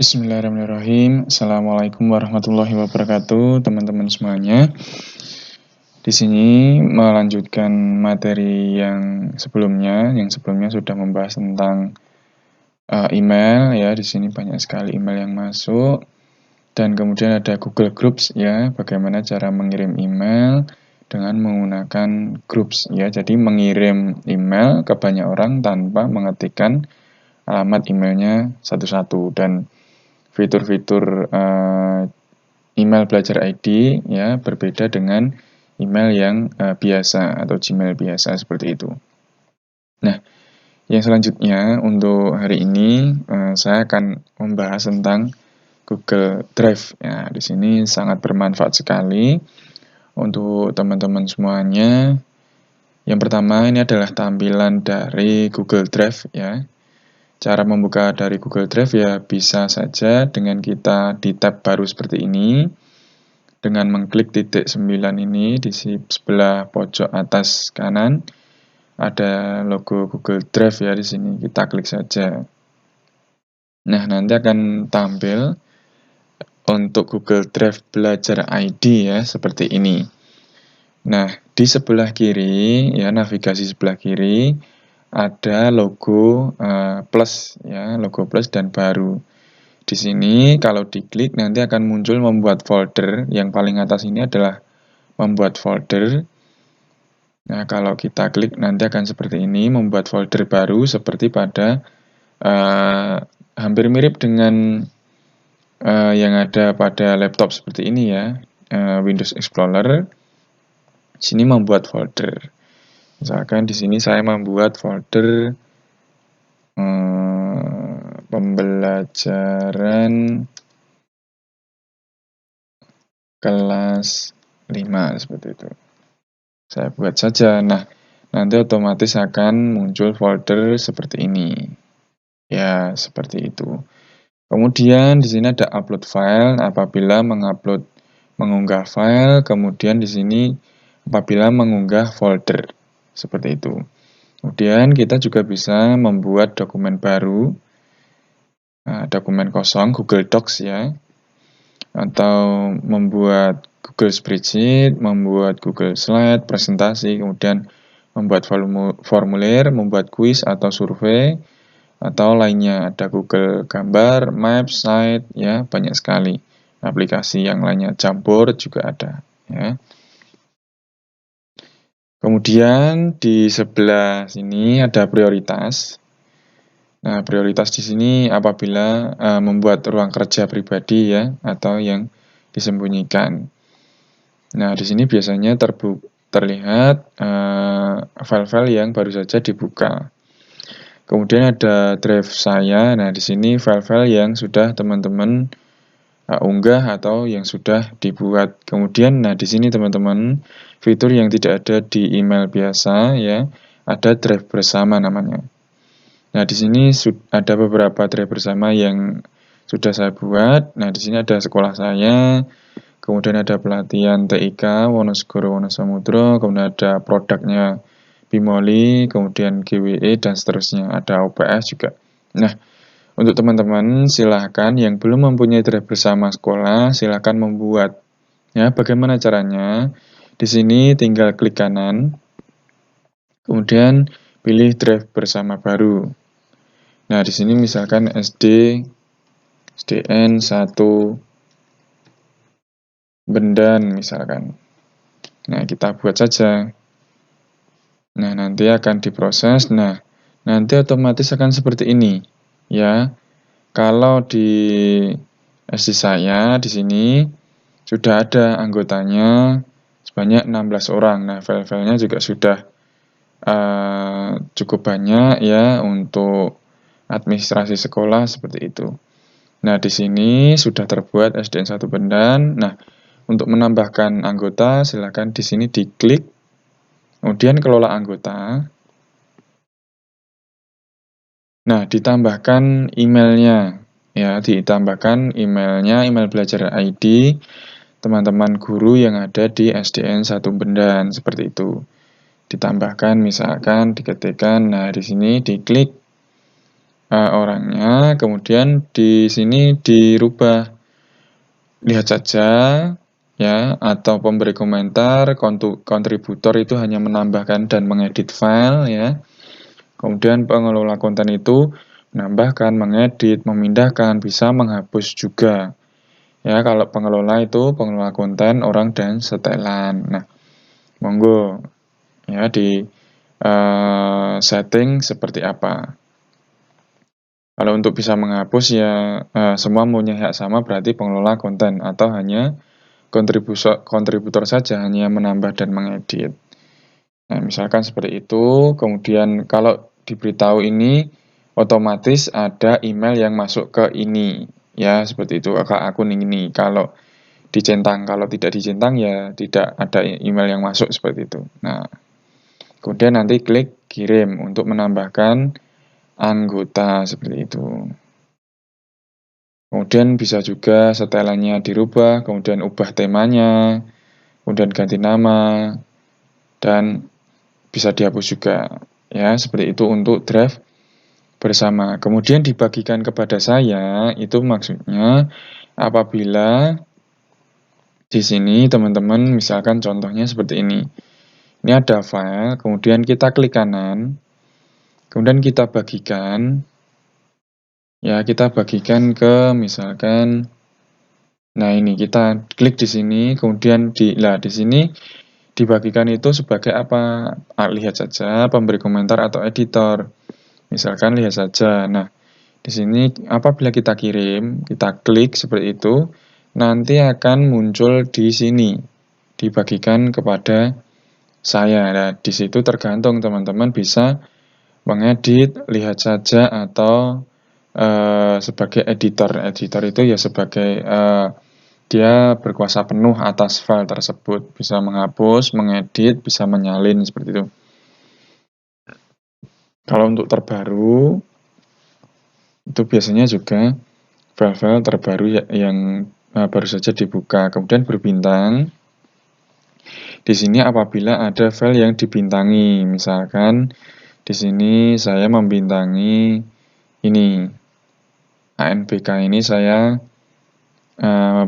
Bismillahirrahmanirrahim. Assalamualaikum warahmatullahi wabarakatuh, teman-teman semuanya. Di sini melanjutkan materi yang sebelumnya sudah membahas tentang email ya. Di sini banyak sekali email yang masuk dan kemudian ada Google Groups ya. Bagaimana cara mengirim email dengan menggunakan groups ya. Jadi mengirim email ke banyak orang tanpa mengetikkan alamat emailnya satu-satu, dan fitur-fitur email belajar ID ya berbeda dengan email yang biasa atau Gmail biasa seperti itu. Nah, yang selanjutnya untuk hari ini saya akan membahas tentang Google Drive. Ya, di sini sangat bermanfaat sekali untuk teman-teman semuanya. Yang pertama ini adalah tampilan dari Google Drive ya. Cara membuka dari Google Drive ya bisa saja dengan kita di tab baru seperti ini, dengan mengklik titik 9 ini di sebelah pojok atas kanan ada logo Google Drive ya di sini. Kita klik saja. Nah, nanti akan tampil untuk Google Drive belajar ID ya seperti ini. Nah, di sebelah kiri ya, navigasi sebelah kiri ada logo plus ya, logo plus dan baru. Di sini kalau diklik nanti akan muncul membuat folder. Yang paling atas ini adalah membuat folder. Nah, kalau kita klik nanti akan seperti ini, membuat folder baru seperti pada hampir mirip dengan yang ada pada laptop seperti ini ya, Windows Explorer. Di sini membuat folder. Misalkan di sini saya membuat folder pembelajaran kelas 5 seperti itu. Saya buat saja. Nah, nanti otomatis akan muncul folder seperti ini. Ya, seperti itu. Kemudian di sini ada upload file apabila mengunggah file, kemudian di sini apabila mengunggah folder. Seperti itu. Kemudian kita juga bisa membuat dokumen baru, dokumen kosong, Google Docs ya, atau membuat Google Spreadsheet, membuat Google Slide, presentasi, kemudian membuat formulir, membuat kuis atau survei, atau lainnya. Ada Google Gambar, Maps, Site, ya banyak sekali. Aplikasi yang lainnya, Jamboard juga ada. Ya. Kemudian di sebelah sini ada prioritas. Nah, prioritas di sini apabila membuat ruang kerja pribadi ya, atau yang disembunyikan. Nah, di sini biasanya terlihat file-file yang baru saja dibuka. Kemudian ada drive saya. Nah, di sini file-file yang sudah teman-teman unggah atau yang sudah dibuat. Kemudian, nah di sini teman-teman, fitur yang tidak ada di email biasa ya, ada drive bersama namanya. Nah, di sini ada beberapa drive bersama yang sudah saya buat. Nah, di sini ada sekolah saya, kemudian ada pelatihan TIK Wonosobo Wonosamudro, kemudian ada produknya Bimoli, kemudian GWE dan seterusnya. Ada OPS juga. Nah, untuk teman-teman silahkan yang belum mempunyai drive bersama sekolah, silahkan membuat. Ya, bagaimana caranya? Di sini tinggal klik kanan, kemudian pilih drive bersama baru. Nah, di sini misalkan SDN 1 Bendan misalkan. Nah, kita buat saja. Nah, nanti akan diproses. Nah, nanti otomatis akan seperti ini. Ya, kalau di SD saya di sini sudah ada anggotanya sebanyak 16 orang. Nah, file-filenya juga sudah cukup banyak ya untuk administrasi sekolah seperti itu. Nah, di sini sudah terbuat SDN 1 Bendan. Nah, untuk menambahkan anggota silakan di sini diklik. Kemudian kelola anggota. Nah, ditambahkan emailnya. Ya, ditambahkan emailnya, email belajar ID teman-teman guru yang ada di SDN 1 Bendan seperti itu. Ditambahkan misalkan diketikkan, nah di sini diklik orangnya, kemudian di sini dirubah. Lihat saja ya, atau pemberi komentar, kontributor itu hanya menambahkan dan mengedit file ya. Kemudian pengelola konten itu menambahkan, mengedit, memindahkan, bisa menghapus juga. Ya, kalau pengelola itu pengelola konten, orang dan setelan. Nah, monggo ya di setting seperti apa. Kalau untuk bisa menghapus ya semua punya hak sama, berarti pengelola konten, atau hanya kontributor saja, hanya menambah dan mengedit. Nah, misalkan seperti itu. Kemudian kalau diberitahu ini, otomatis ada email yang masuk ke ini ya, seperti itu, ke akun ini. Kalau dicentang, kalau tidak dicentang ya tidak ada email yang masuk, seperti itu. Nah, kemudian nanti klik kirim untuk menambahkan anggota, seperti itu. Kemudian bisa juga setelannya dirubah, kemudian ubah temanya, kemudian ganti nama, dan bisa dihapus juga ya, seperti itu untuk drive bersama. Kemudian dibagikan kepada saya, itu maksudnya apabila di sini teman-teman misalkan contohnya seperti ini. Ini ada file, kemudian kita klik kanan, kemudian kita bagikan ya, kita bagikan ke misalkan, nah ini kita klik di sini, kemudian di sini dibagikan itu sebagai apa? Lihat saja, pemberi komentar atau editor. Misalkan lihat saja. Nah, di sini apabila kita kirim, kita klik seperti itu, nanti akan muncul di sini, dibagikan kepada saya. Nah, di situ tergantung teman-teman bisa mengedit, lihat saja, atau sebagai editor. Editor itu ya sebagai dia berkuasa penuh atas file tersebut, bisa menghapus, mengedit, bisa menyalin, seperti itu. Kalau untuk terbaru, itu biasanya juga file-file terbaru yang baru saja dibuka, kemudian berbintang. Di sini apabila ada file yang dibintangi, misalkan di sini saya membintangi ini ANBK ini, saya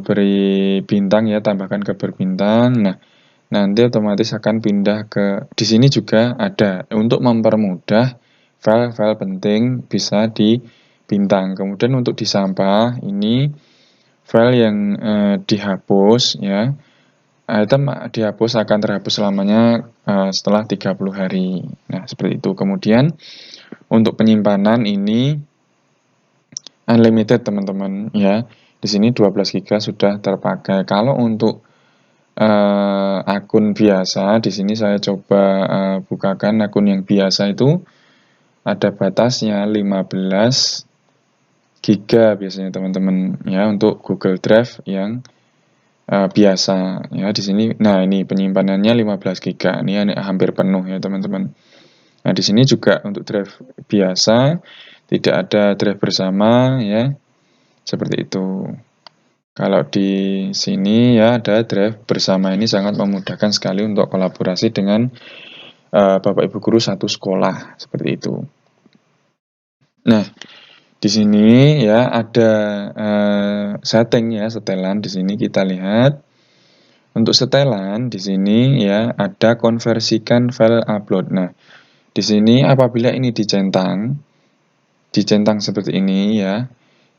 beri bintang ya, tambahkan ke berbintang. Nah, nanti otomatis akan pindah ke di sini juga ada untuk mempermudah file-file penting bisa dibintang. Kemudian untuk di sampah ini file yang dihapus ya, item dihapus akan terhapus selamanya setelah 30 hari. Nah, seperti itu. Kemudian untuk penyimpanan ini unlimited teman-teman ya. Di sini 12 GB sudah terpakai. Kalau untuk akun biasa, di sini saya coba bukakan akun yang biasa, itu ada batasnya 15 GB biasanya teman-teman ya, untuk Google Drive yang biasa ya. Di sini, nah ini penyimpanannya 15 GB, ini hampir penuh ya teman-teman. Nah, di sini juga untuk drive biasa, tidak ada drive bersama ya, seperti itu. Kalau di sini ya ada drive bersama, ini sangat memudahkan sekali untuk kolaborasi dengan Bapak Ibu guru satu sekolah, seperti itu. Nah, di sini ya ada setting ya, setelan. Di sini kita lihat untuk setelan, di sini ya ada konversikan file upload. Nah, di sini apabila ini dicentang seperti ini ya,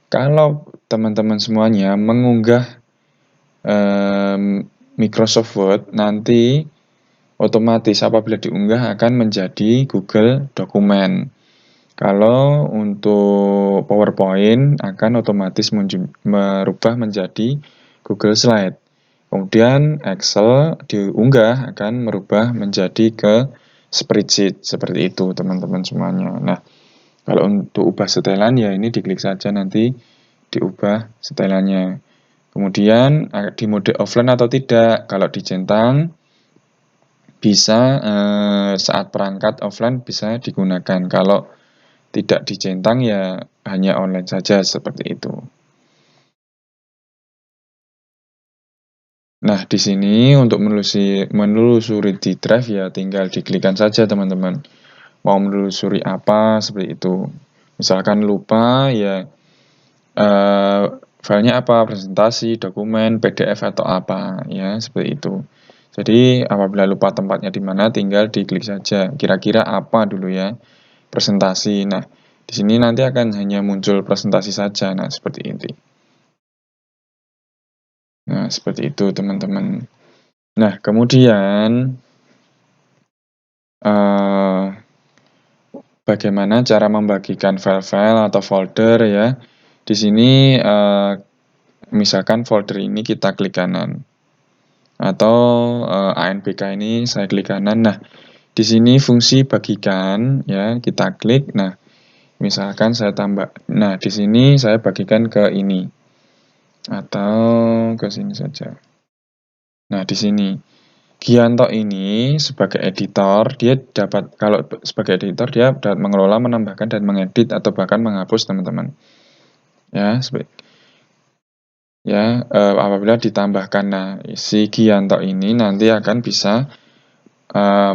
kalau teman-teman semuanya mengunggah Microsoft Word, nanti otomatis apabila diunggah akan menjadi Google Dokumen. Kalau untuk PowerPoint akan otomatis merubah menjadi Google Slide. Kemudian Excel diunggah akan merubah menjadi ke spreadsheet, seperti itu teman-teman semuanya. Nah, kalau untuk ubah setelan ya ini diklik saja, nanti diubah setelannya. Kemudian di mode offline atau tidak, kalau dicentang bisa saat perangkat offline bisa digunakan. Kalau tidak dicentang ya hanya online saja, seperti itu. Nah, di sini untuk menelusuri di drive ya tinggal diklikkan saja teman-teman. Mau menelusuri apa, seperti itu. Misalkan lupa ya filenya apa, presentasi, dokumen, PDF atau apa, ya seperti itu. Jadi apabila lupa tempatnya di mana, tinggal diklik saja. Kira-kira apa dulu ya, presentasi. Nah, di sini nanti akan hanya muncul presentasi saja. Nah, seperti ini. Nah, seperti itu teman-teman. Nah, kemudian bagaimana cara membagikan file-file atau folder ya. Di sini misalkan folder ini kita klik kanan atau ANPK ini saya klik kanan. Nah, di sini fungsi bagikan ya, kita klik. Nah, misalkan saya tambah. Nah, di sini saya bagikan ke ini atau ke sini saja. Nah, di sini Gianto ini sebagai editor, dia dapat, kalau sebagai editor dia dapat mengelola, menambahkan dan mengedit atau bahkan menghapus teman-teman. Ya, apabila ditambahkan, nah si Gianto ini nanti akan bisa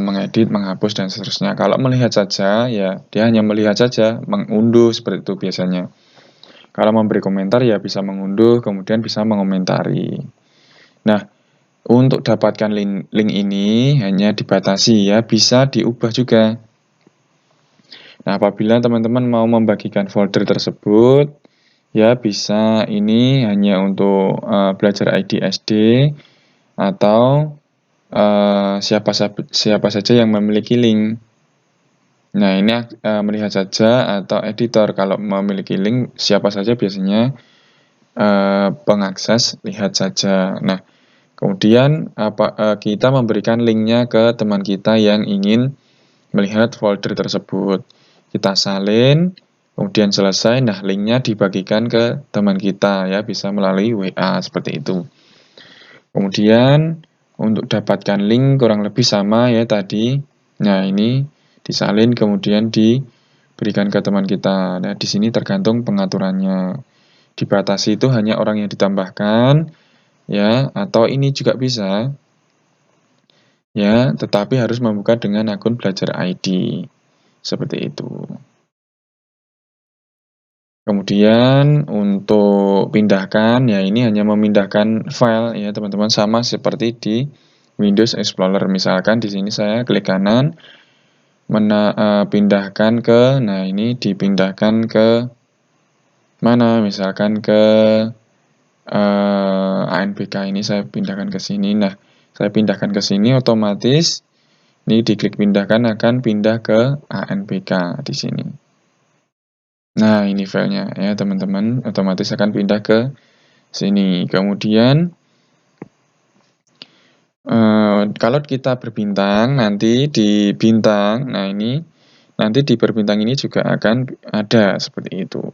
mengedit, menghapus dan seterusnya. Kalau melihat saja, ya dia hanya melihat saja, mengunduh seperti itu biasanya. Kalau memberi komentar ya bisa mengunduh, kemudian bisa mengomentari. Nah, untuk dapatkan link ini hanya dibatasi ya, bisa diubah juga. Nah, apabila teman-teman mau membagikan folder tersebut, ya bisa ini hanya untuk belajar ID SD atau siapa saja yang memiliki link. Nah, ini melihat saja atau editor. Kalau memiliki link, siapa saja biasanya pengakses lihat saja. Nah, kemudian kita memberikan linknya ke teman kita yang ingin melihat folder tersebut. Kita salin, kemudian selesai. Nah, linknya dibagikan ke teman kita ya, bisa melalui WA seperti itu. Kemudian untuk dapatkan link kurang lebih sama ya tadi. Nah, ini disalin kemudian diberikan ke teman kita. Nah, di sini tergantung pengaturannya. Dibatasi itu hanya orang yang ditambahkan ya, atau ini juga bisa ya, tetapi harus membuka dengan akun belajar ID seperti itu. Kemudian untuk pindahkan ya, ini hanya memindahkan file ya teman-teman, sama seperti di Windows Explorer. Misalkan di sini saya klik kanan, pindahkan ke, nah ini dipindahkan ke mana, misalkan ke ANPK ini saya pindahkan ke sini. Nah, saya pindahkan ke sini, otomatis ini diklik pindahkan akan pindah ke ANPK di sini. Nah, ini filenya ya teman-teman, otomatis akan pindah ke sini. Kemudian kalau kita berbintang, nanti di bintang, nah ini nanti di berbintang ini juga akan ada seperti itu.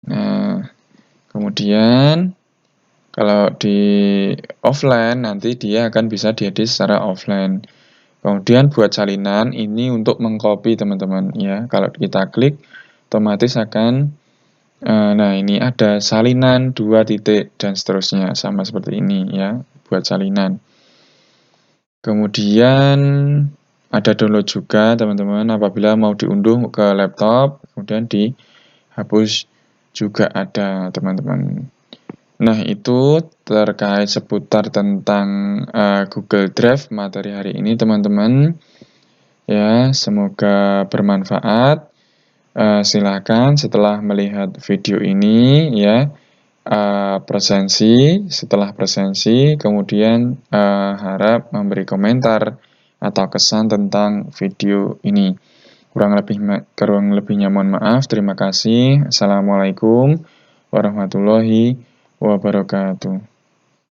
Nah, kemudian kalau di offline nanti dia akan bisa diedit secara offline. Kemudian buat salinan ini untuk mengcopy teman-teman ya. Kalau kita klik otomatis akan nah ini ada salinan 2 titik dan seterusnya, sama seperti ini ya buat salinan. Kemudian ada download juga teman-teman, apabila mau diunduh ke laptop kemudian dihapus juga ada teman-teman. Nah, itu terkait seputar tentang Google Drive materi hari ini teman-teman. Ya, semoga bermanfaat. Silakan setelah melihat video ini ya, setelah presensi kemudian harap memberi komentar atau kesan tentang video ini. Kurang lebihnya mohon maaf. Terima kasih. Assalamualaikum warahmatullahi wabarakatuh.